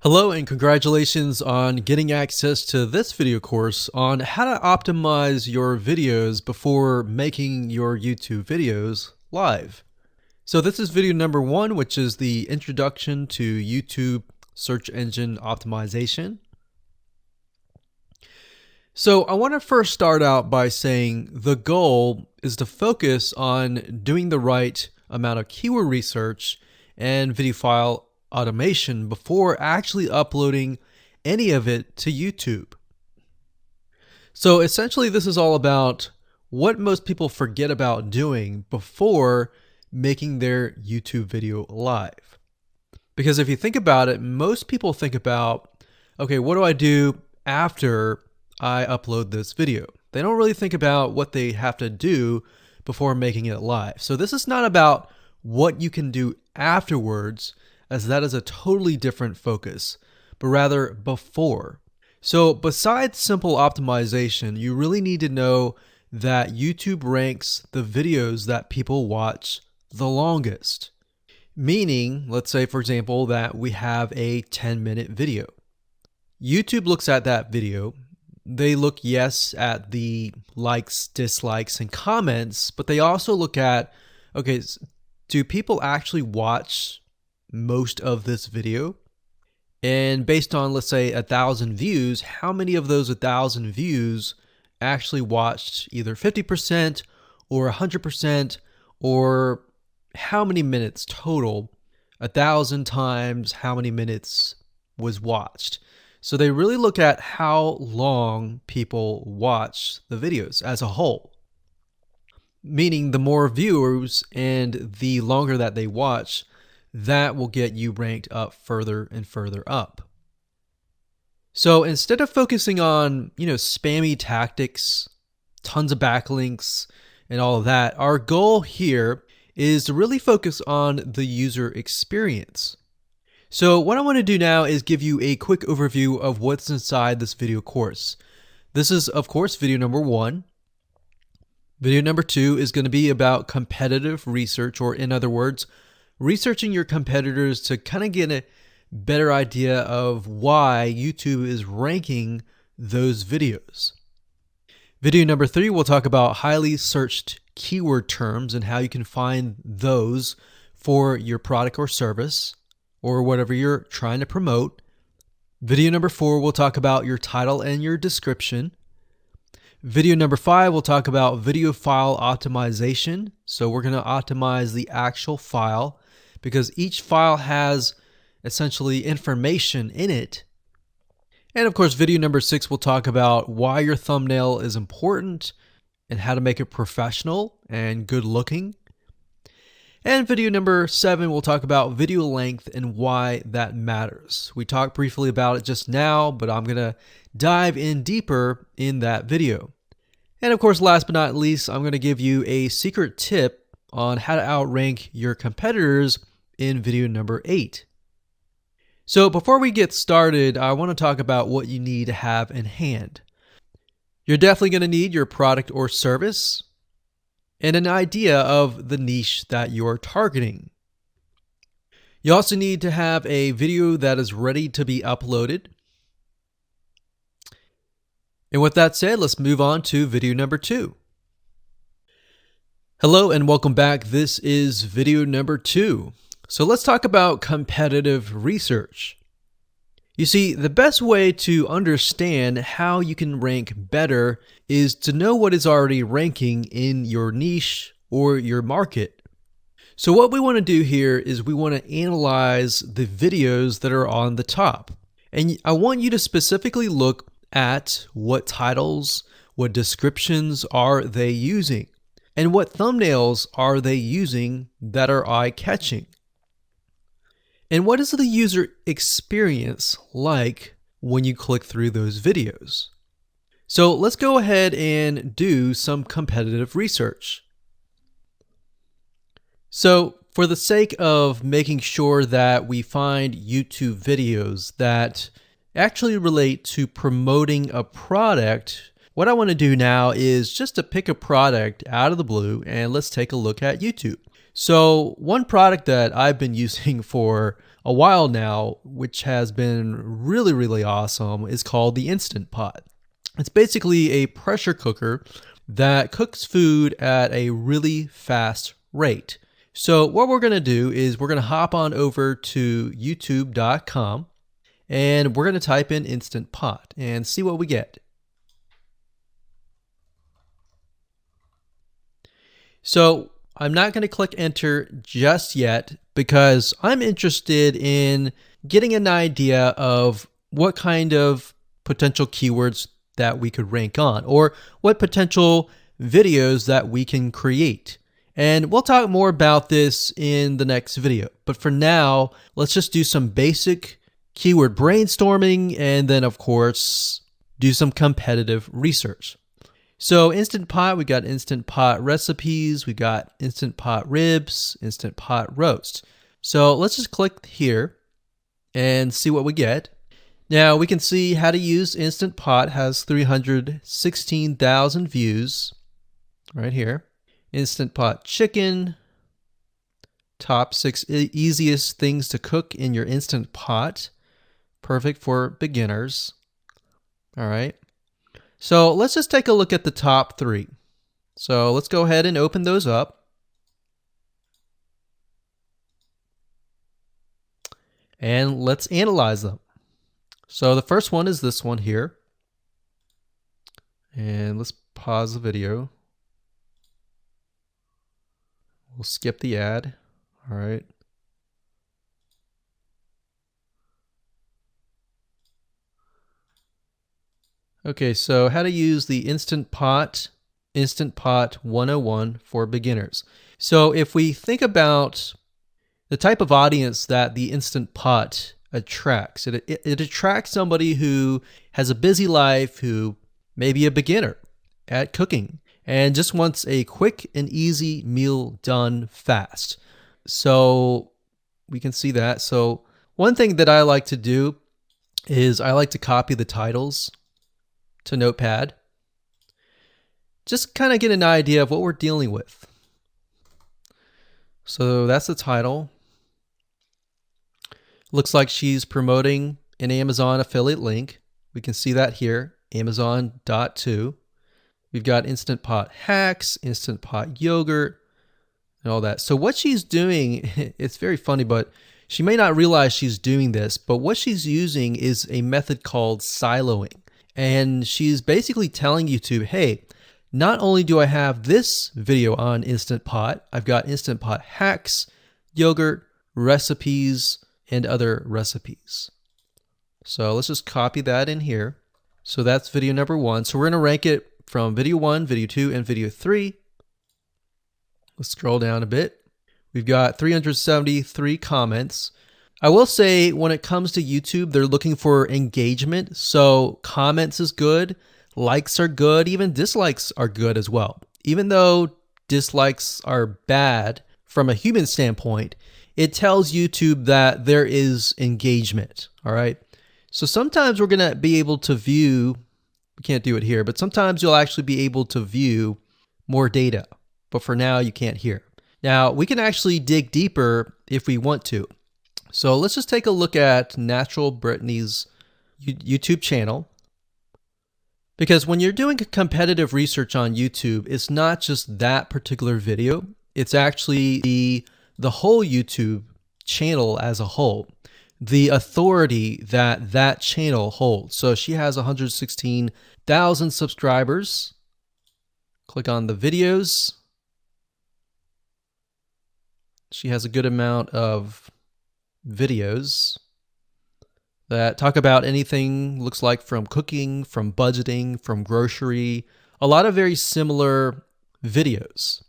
Hello and congratulations on getting access to this video course on how to optimize your videos before making your YouTube videos live. So this is video number 1, which is the introduction to YouTube search engine optimization. So I want to first start out by saying the goal is to focus on doing the right amount of keyword research and video file automation before actually uploading any of it to YouTube. So essentially this is all about what most people forget about doing before making their YouTube video live. Because if you think about it, most people think about, okay, what do I do after I upload this video? They don't really think about what they have to do before making it live. So this is not about what you can do afterwards, as that is a totally different focus, but rather before. So besides simple optimization, you really need to know that YouTube ranks the videos that people watch the longest. Meaning, let's say for example that we have a 10-minute video. YouTube looks at that video. They look, yes, at the likes, dislikes, and comments, but they also look at, okay, do people actually watch most of this video? And based on, let's say, 1,000 views, how many of those 1,000 views actually watched either 50% or 100%, or how many minutes total? 1,000 times how many minutes was watched. So they really look at how long people watch the videos as a whole. Meaning the more viewers and the longer that they watch, that will get you ranked up further and further up. So instead of focusing on, spammy tactics, tons of backlinks, and all of that, our goal here is to really focus on the user experience. So what I want to do now is give you a quick overview of what's inside this video course. This is, of course, video number 1. Video number 2 is going to be about competitive research, or in other words, researching your competitors to kind of get a better idea of why YouTube is ranking those videos. Video number 3, we'll talk about highly searched keyword terms and how you can find those for your product or service or whatever you're trying to promote. Video number 4, we'll talk about your title and your description. Video number 5, we'll talk about video file optimization. So we're going to optimize the actual file because each file has essentially information in it. And of course, video number 6, we'll talk about why your thumbnail is important and how to make it professional and good looking. And video number 7, we'll talk about video length and why that matters. We talked briefly about it just now, but I'm going to dive in deeper in that video. And of course, last but not least, I'm going to give you a secret tip on how to outrank your competitors in video number 8. So before we get started, I want to talk about what you need to have in hand. You're definitely going to need your product or service and an idea of the niche that you're targeting. You also need to have a video that is ready to be uploaded. And with that said, let's move on to video number 2. Hello and welcome back. This is video number 2. So let's talk about competitive research. You see, the best way to understand how you can rank better is to know what is already ranking in your niche or your market. So what we want to do here is we want to analyze the videos that are on the top. And I want you to specifically look at what titles, what descriptions are they using, and what thumbnails are they using that are eye-catching. And what is the user experience like when you click through those videos? So let's go ahead and do some competitive research. So for the sake of making sure that we find YouTube videos that actually relate to promoting a product, what I want to do now is just to pick a product out of the blue and let's take a look at YouTube. So one product that I've been using for a while now, which has been really awesome, is called the Instant Pot. It's basically a pressure cooker that cooks food at a really fast rate. So what we're going to do is we're going to hop on over to youtube.com and we're going to type in Instant Pot and see what we get. So I'm not going to click enter just yet because I'm interested in getting an idea of what kind of potential keywords that we could rank on, or what potential videos that we can create. And we'll talk more about this in the next video. But for now, let's just do some basic keyword brainstorming and then, of course, do some competitive research. So Instant Pot, we got Instant Pot recipes, we got Instant Pot ribs, Instant Pot roast. So let's just click here and see what we get. Now we can see how to use Instant Pot has 316,000 views right here. Instant Pot chicken, top 6 easiest things to cook in your Instant Pot. Perfect for beginners. All right. So let's just take a look at the top 3. So let's go ahead and open those up. And let's analyze them. So the first one is this one here. And let's pause the video. We'll skip the ad. All right. Okay, so how to use the Instant Pot 101 for beginners. So if we think about the type of audience that the Instant Pot attracts, it attracts somebody who has a busy life, who may be a beginner at cooking and just wants a quick and easy meal done fast. So we can see that. So one thing that I like to do is I like to copy the titles to Notepad. Just kind of get an idea of what we're dealing with. So that's the title. Looks like she's promoting an Amazon affiliate link. We can see that here, Amazon.to. We've got Instant Pot hacks, Instant Pot yogurt, and all that. So what she's doing, it's very funny, but she may not realize she's doing this, but what she's using is a method called siloing. And she's basically telling YouTube, hey, not only do I have this video on Instant Pot, I've got Instant Pot hacks, yogurt, recipes, and other recipes. So let's just copy that in here. So that's video number 1. So we're going to rank it from video 1, video 2, and video 3. Let's scroll down a bit. We've got 373 comments. I will say when it comes to YouTube, they're looking for engagement. So comments is good, likes are good, even dislikes are good as well. Even though dislikes are bad from a human standpoint, it tells YouTube that there is engagement. All right. So sometimes we're going to be able to view, we can't do it here, but sometimes you'll actually be able to view more data. But for now, you can't hear. Now, we can actually dig deeper if we want to. So let's just take a look at Natural Brittany's YouTube channel. Because when you're doing competitive research on YouTube, it's not just that particular video. It's actually the whole YouTube channel as a whole. The authority that that channel holds. So she has 116,000 subscribers. Click on the videos. She has a good amount of videos that talk about anything, looks like from cooking, from budgeting, from grocery, a lot of very similar videos.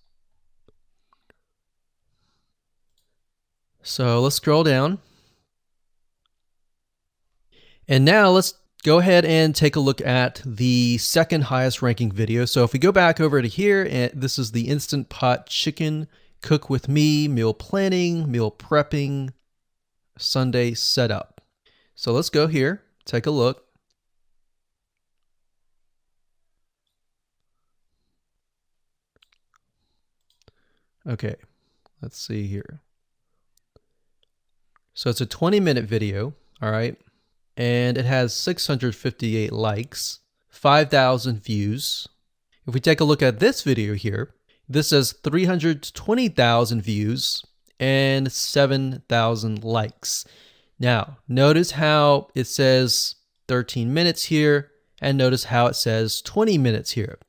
So let's scroll down. And now let's go ahead and take a look at the second highest ranking video. So if we go back over to here, and this is the Instant Pot chicken, cook with me, meal planning, meal prepping, Sunday setup. So let's go here, take a look. Okay, let's see here. So it's a 20-minute video, all right? And it has 658 likes, 5,000 views. If we take a look at this video here, this has 320,000 views and 7,000 likes. Now, notice how it says 13 minutes here, and notice how it says 20 minutes here.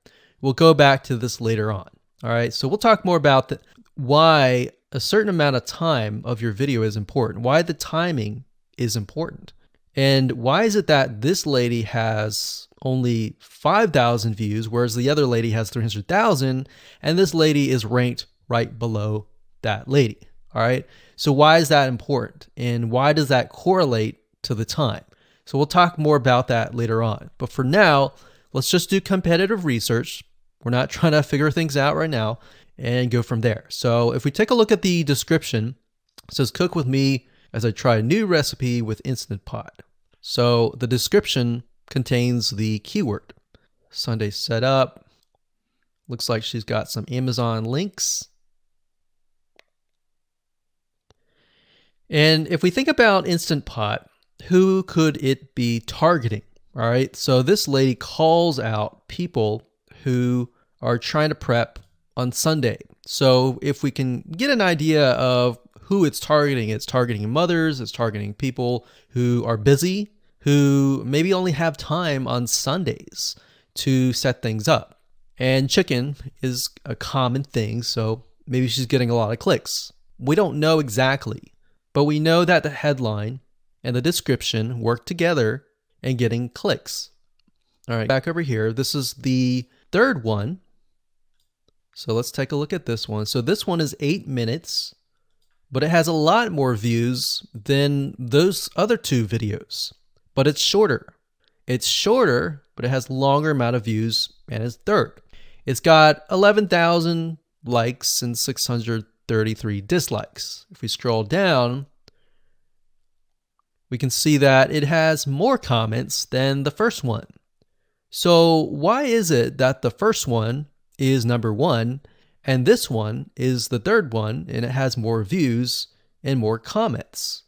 We'll go back to this later on. All right, so we'll talk more about why a certain amount of time of your video is important, why the timing is important. And why is it that this lady has only 5,000 views, whereas the other lady has 300,000, and this lady is ranked right below that lady? All right, so why is that important? And why does that correlate to the time? So we'll talk more about that later on. But for now, let's just do competitive research. We're not trying to figure things out right now, and go from there. So if we take a look at the description, it says cook with me as I try a new recipe with Instant Pot. So the description contains the keyword. Sunday setup. Looks like she's got some Amazon links. And if we think about Instant Pot, who could it be targeting? All right, so this lady calls out people who are trying to prep on Sunday. So if we can get an idea of who it's targeting mothers, it's targeting people who are busy, who maybe only have time on Sundays to set things up. And chicken is a common thing, so maybe she's getting a lot of clicks. We don't know exactly, but we know that the headline and the description work together and getting clicks. All right, back over here, this is the third one. So let's take a look at this one. So this one is 8 minutes, but it has a lot more views than those other two videos, but it's shorter. It's shorter, but it has longer amount of views, and it's third. It's got 11,000 likes and 633 dislikes. If we scroll down, we can see that it has more comments than the first one. So why is it that the first one is number one and this one is the third one and it has more views and more comments?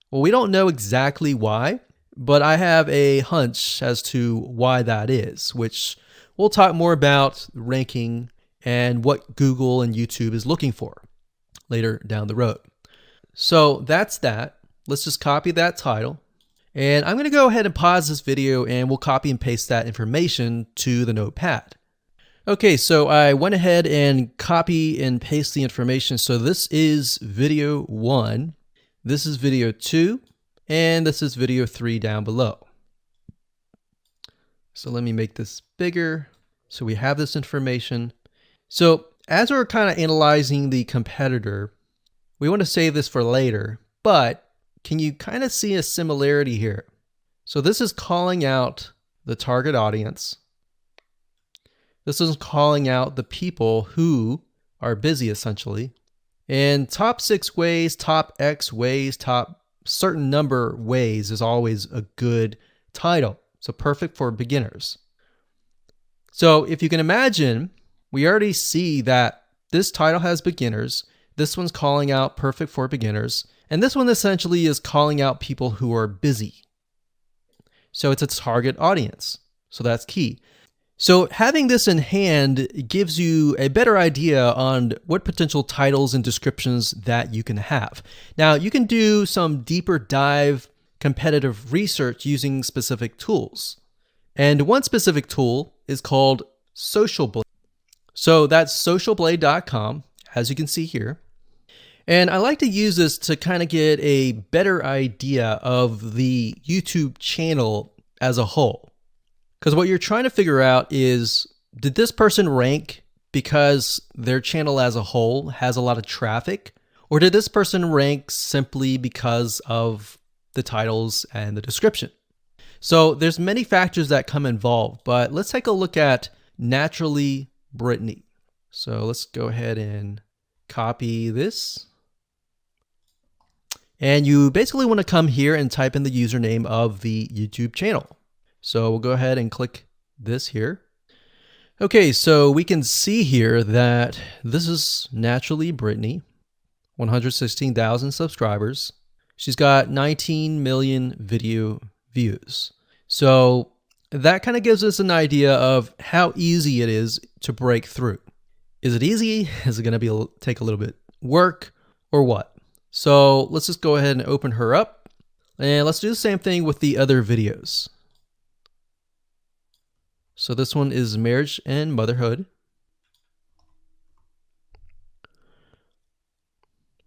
Well, we don't know exactly why, but I have a hunch as to why that is, which we'll talk more about ranking and what Google and YouTube is looking for later down the road. So that's that. Let's just copy that title. And I'm going to go ahead and pause this video and we'll copy and paste that information to the notepad. Okay, so I went ahead and copy and paste the information. So this is video 1, this is video 2, and this is video 3 down below. So let me make this bigger. So we have this information. So as we're kind of analyzing the competitor, we want to save this for later, but can you kind of see a similarity here? So this is calling out the target audience. This is calling out the people who are busy, essentially. And top 6 ways, top X ways, top certain number ways is always a good title. So perfect for beginners. So if you can imagine, we already see that this title has beginners. This one's calling out perfect for beginners. And this one essentially is calling out people who are busy. So it's a target audience. So that's key. So having this in hand gives you a better idea on what potential titles and descriptions that you can have. Now, you can do some deeper dive competitive research using specific tools. And one specific tool is called SocialBlade. So that's socialblade.com, as you can see here. And I like to use this to kind of get a better idea of the YouTube channel as a whole. Because what you're trying to figure out is, did this person rank because their channel as a whole has a lot of traffic? Or did this person rank simply because of the titles and the description? So there's many factors that come involved, but let's take a look at Naturally Brittany. So let's go ahead and copy this. And you basically want to come here and type in the username of the YouTube channel. So we'll go ahead and click this here. Okay, so we can see here that this is Naturally Brittany, 116,000 subscribers. She's got 19 million video views. So that kind of gives us an idea of how easy it is to break through. Is it easy? Is it going to take a little bit work or what? So let's just go ahead and open her up, and let's do the same thing with the other videos. So this one is marriage and motherhood.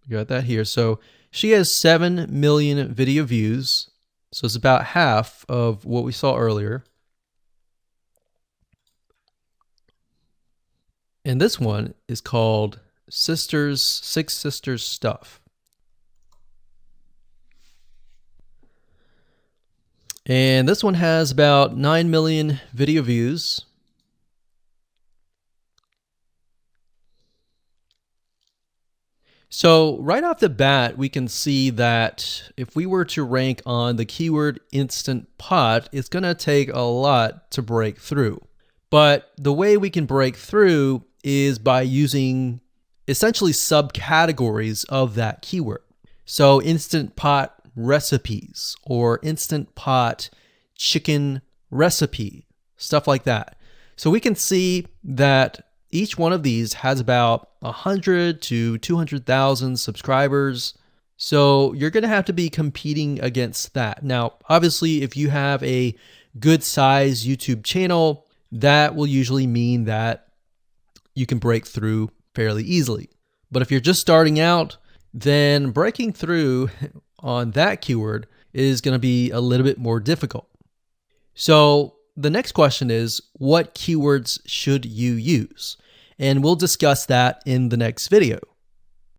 You got that here. So she has 7 million video views. So it's about half of what we saw earlier. And this one is called Six Sisters Stuff. And this one has about 9 million video views. So right off the bat, we can see that if we were to rank on the keyword Instant Pot, it's going to take a lot to break through. But the way we can break through is by using essentially subcategories of that keyword. So Instant Pot recipes or Instant Pot chicken recipe, stuff like that. So we can see that each one of these has about 100 to 200,000 subscribers. So you're going to have to be competing against that. Now, obviously, if you have a good size YouTube channel, that will usually mean that you can break through fairly easily. But if you're just starting out, then breaking through on that keyword is going to be a little bit more difficult. So the next question is, what keywords should you use? And we'll discuss that in the next video.